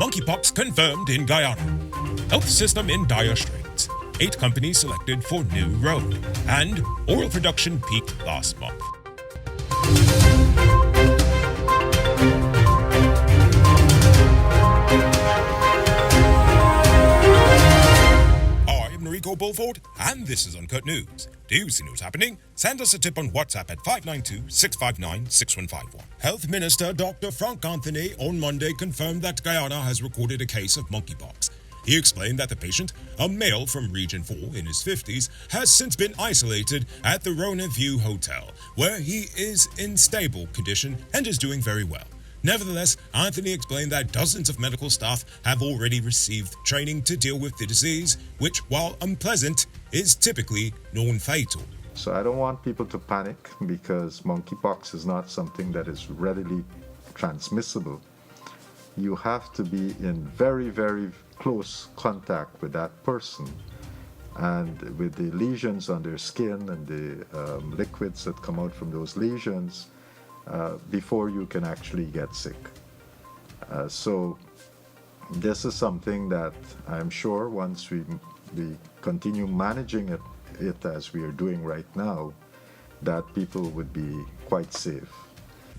Monkeypox confirmed in Guyana. Health system in dire straits. 8 companies selected for new road. And oil production peaked last month. I'm Rico Bulford, and this is Uncut News. Do you see what's happening? Send us a tip on WhatsApp at 592-659-6151. Health Minister Dr. Frank Anthony on Monday confirmed that Guyana has recorded a case of monkeypox. He explained that the patient, a male from Region 4 in his 50s, has since been isolated at the Rona View Hotel, where he is in stable condition and is doing very well. Nevertheless, Anthony explained that dozens of medical staff have already received training to deal with the disease, which, while unpleasant, is typically non-fatal. So I don't want people to panic because monkeypox is not something that is readily transmissible. You have to be in very, very close contact with that person and with the lesions on their skin and the liquids that come out from those lesions before you can actually get sick. So this is something that I'm sure once we continue managing it as we are doing right now, that people would be quite safe.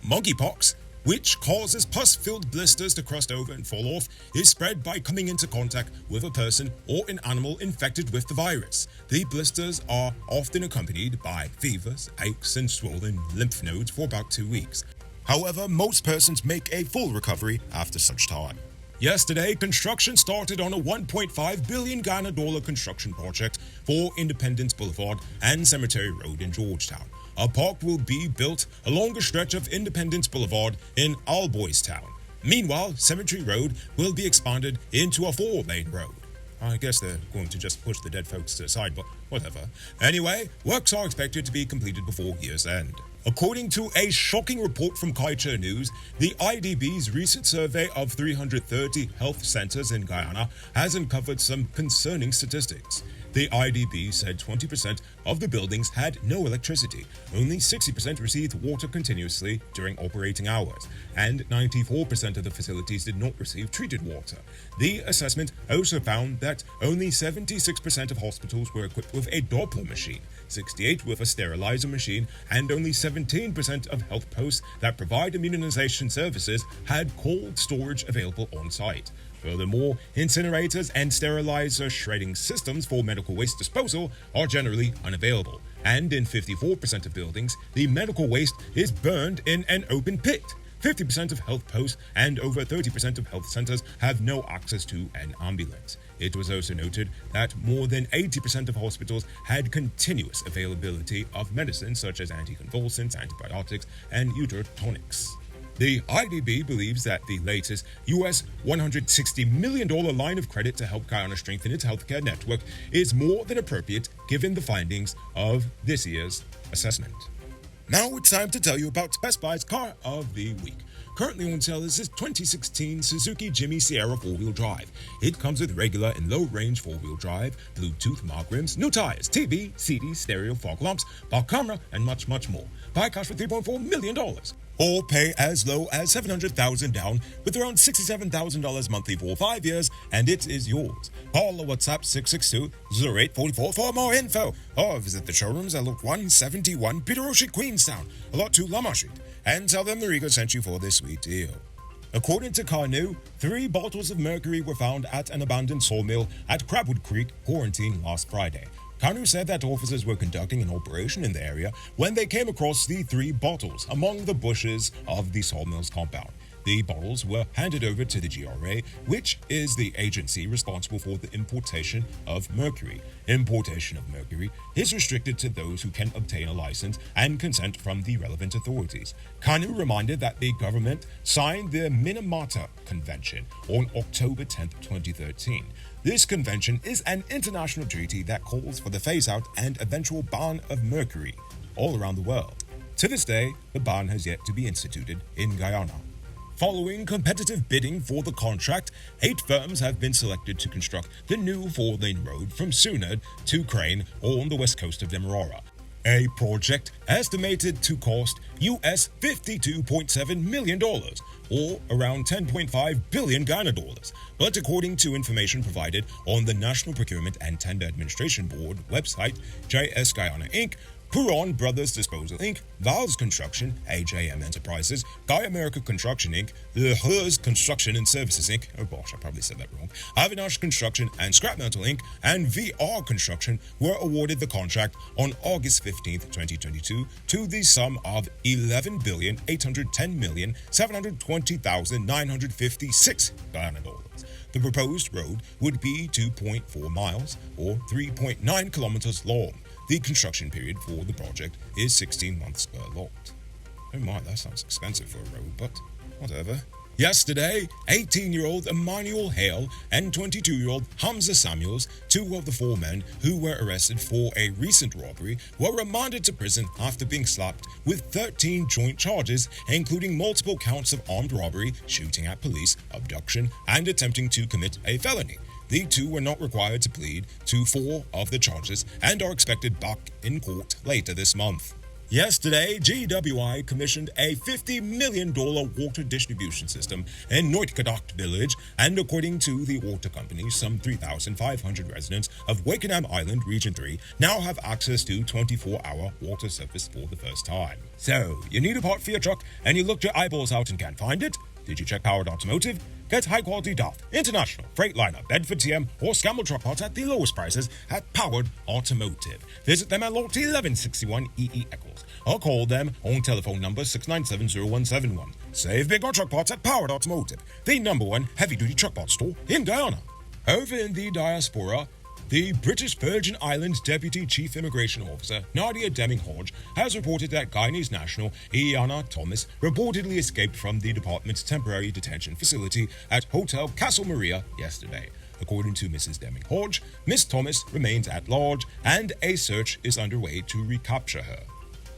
Monkeypox, which causes pus-filled blisters to crust over and fall off, is spread by coming into contact with a person or an animal infected with the virus. The blisters are often accompanied by fevers, aches, and swollen lymph nodes for about 2 weeks. However, most persons make a full recovery after such time. Yesterday, construction started on a $1.5 billion Ghana construction project for Independence Boulevard and Cemetery Road in Georgetown. A park will be built along a stretch of Independence Boulevard in Alboys Town. Meanwhile, Cemetery Road will be expanded into a 4-lane road. I guess they're going to just push the dead folks to the side, but whatever. Anyway, works are expected to be completed before year's end. According to a shocking report from Culture News, the IDB's recent survey of 330 health centers in Guyana has uncovered some concerning statistics. The IDB said 20% of the buildings had no electricity, only 60% received water continuously during operating hours, and 94% of the facilities did not receive treated water. The assessment also found that only 76% of hospitals were equipped with a Doppler machine, 68% with a sterilizer machine, and only 17% of health posts that provide immunization services had cold storage available on site. Furthermore, incinerators and sterilizer shredding systems for medical waste disposal are generally unavailable, and in 54% of buildings, the medical waste is burned in an open pit. 50% of health posts and over 30% of health centers have no access to an ambulance. It was also noted that more than 80% of hospitals had continuous availability of medicines such as anticonvulsants, antibiotics, and uterotonics. The IDB believes that the latest US $160 million line of credit to help Guyana strengthen its healthcare network is more than appropriate given the findings of this year's assessment. Now it's time to tell you about Best Buy's Car of the Week. Currently on sale is this 2016 Suzuki Jimmy Sierra 4-wheel drive. It comes with regular and low-range 4-wheel drive, Bluetooth mag rims, new tires, TV, CD, stereo, fog lamps, park camera, and much, much more. Buy cash for $3.4 million. Or pay as low as $700,000 down with around $67,000 monthly for 5 years, and it is yours. Call or WhatsApp 662-0844 for more info, or visit the showrooms at Lot 171 Peter Street, Queenstown, Lot 2 Lamar Street, and tell them the Rico sent you for this sweet deal. According to Kanu, 3 bottles of mercury were found at an abandoned sawmill at Crabwood Creek, Quarantine, last Friday. Kanu said that officers were conducting an operation in the area when they came across the 3 bottles among the bushes of the sawmill's compound. The bottles were handed over to the GRA, which is the agency responsible for the importation of mercury. Importation of mercury is restricted to those who can obtain a license and consent from the relevant authorities. Kanu reminded that the government signed the Minamata Convention on October 10, 2013. This convention is an international treaty that calls for the phase-out and eventual ban of mercury all around the world. To this day, the ban has yet to be instituted in Guyana. Following competitive bidding for the contract, 8 firms have been selected to construct the new 4-lane road from Sunad to Crane on the west coast of Demerara. A project estimated to cost US $52.7 million, or around 10.5 billion Ghana dollars. But according to information provided on the National Procurement and Tender Administration Board website, JS Guyana Inc., Puron Brothers Disposal Inc., Valves Construction, AJM Enterprises, Guy America Construction Inc., The Hers Construction and Services Inc., oh gosh, I probably said that wrong, Avinash Construction and Scrap Metal Inc., and VR Construction were awarded the contract on August 15, 2022, to the sum of $11,810,720,956 Ghana dollars. The proposed road would be 2.4 miles, or 3.9 kilometers long. The construction period for the project is 16 months per lot. Oh my, that sounds expensive for a road, but whatever. Yesterday, 18-year-old Emmanuel Hale and 22-year-old Hamza Samuels, two of the four men who were arrested for a recent robbery, were remanded to prison after being slapped with 13 joint charges, including multiple counts of armed robbery, shooting at police, abduction, and attempting to commit a felony. The two were not required to plead to 4 of the charges and are expected back in court later this month. Yesterday, GWI commissioned a $50 million water distribution system in Noitkadak village, and according to the water company, some 3,500 residents of Wakenham Island, Region 3, now have access to 24-hour water service for the first time. So, you need a part for your truck, and you looked your eyeballs out and can't find it? Did you check Powered Automotive? Get high-quality DAF, International, Freightliner, Bedford TM, or Scammell truck parts at the lowest prices at Powered Automotive. Visit them at Lot 1161 EE Eccles, or call them on telephone number 6970171. Save big on truck parts at Powered Automotive, the #1 heavy-duty truck parts store in Guyana. Over in the diaspora, the British Virgin Islands Deputy Chief Immigration Officer, Nadia Deming-Hodge, has reported that Guyanese national Iana Thomas reportedly escaped from the department's temporary detention facility at Hotel Castle Maria yesterday. According to Mrs. Deming-Hodge, Miss Thomas remains at large and a search is underway to recapture her.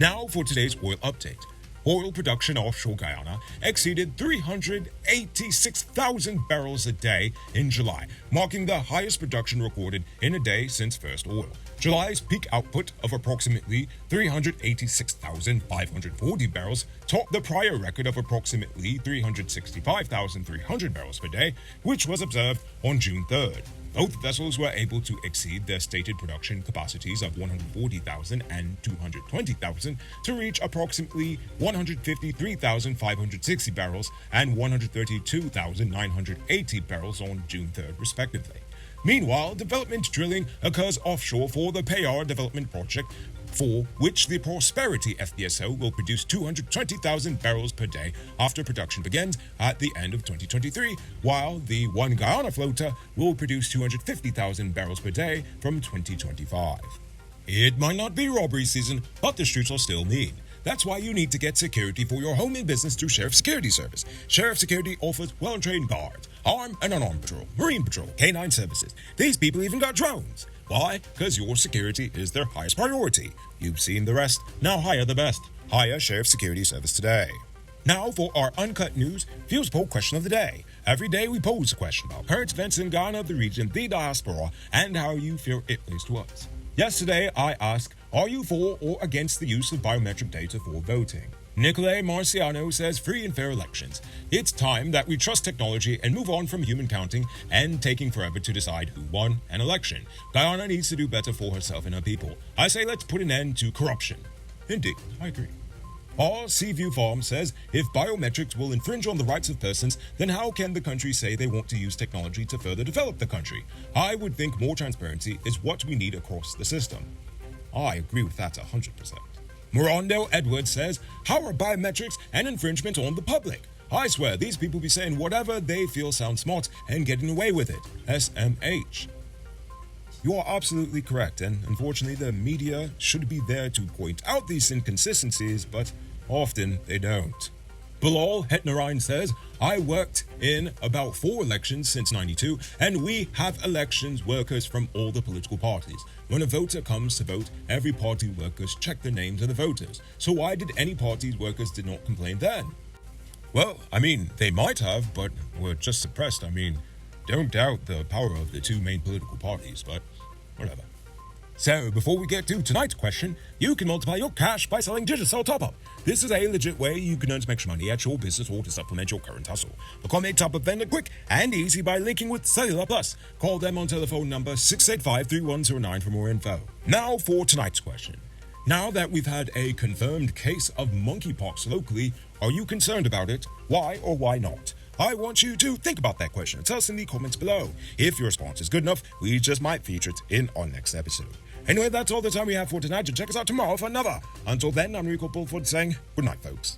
Now for today's oil update. Oil production offshore Guyana exceeded 386,000 barrels a day in July, marking the highest production recorded in a day since first oil. July's peak output of approximately 386,540 barrels topped the prior record of approximately 365,300 barrels per day, which was observed on June 3rd. Both vessels were able to exceed their stated production capacities of 140,000 and 220,000 to reach approximately 153,560 barrels and 132,980 barrels on June 3rd, respectively. Meanwhile, development drilling occurs offshore for the Payar Development Project, for which the Prosperity FPSO will produce 220,000 barrels per day after production begins at the end of 2023, while the One Guyana floater will produce 250,000 barrels per day from 2025. It might not be robbery season, but the streets are still mean. That's why you need to get security for your home and business through Sheriff Security Service. Sheriff Security offers well-trained guards, armed and unarmed patrol, marine patrol, K9 services. These people even got drones. Why? Because your security is their highest priority. You've seen the rest. Now hire the best. Hire Sheriff Security Service today. Now for our Uncut News Views Poll Question of the Day. Every day we pose a question about current events in Ghana, the region, the diaspora, and how you feel it relates to us. Yesterday I asked, are you for or against the use of biometric data for voting? Nicolay Marciano says free and fair elections. It's time that we trust technology and move on from human counting and taking forever to decide who won an election. Guyana needs to do better for herself and her people. I say let's put an end to corruption. Indeed, I agree. Our Seaview Farm says if biometrics will infringe on the rights of persons, then how can the country say they want to use technology to further develop the country? I would think more transparency is what we need across the system. I agree with that 100%. Morondo Edwards says, how are biometrics an infringement on the public? I swear these people be saying whatever they feel sounds smart and getting away with it. SMH. You are absolutely correct, and unfortunately the media should be there to point out these inconsistencies, but often they don't. Bilal Hetnarine says, I worked in about 4 elections since '92, and we have elections workers from all the political parties. When a voter comes to vote, every party workers check the names of the voters. So why did any party's workers did not complain then? Well, they might have, but were just suppressed. Don't doubt the power of the 2 main political parties, but whatever. So, before we get to tonight's question, you can multiply your cash by selling Digicel Top-Up. This is a legit way you can earn some extra money at your business or to supplement your current hustle. Become a top-up vendor quick and easy by linking with Cellular Plus. Call them on telephone number 685-3109 for more info. Now for tonight's question. Now that we've had a confirmed case of monkeypox locally, are you concerned about it? Why or why not? I want you to think about that question and tell us in the comments below. If your response is good enough, we just might feature it in our next episode. Anyway, that's all the time we have for tonight. Check us out tomorrow for another. Until then, I'm Rico Pulford saying good night, folks.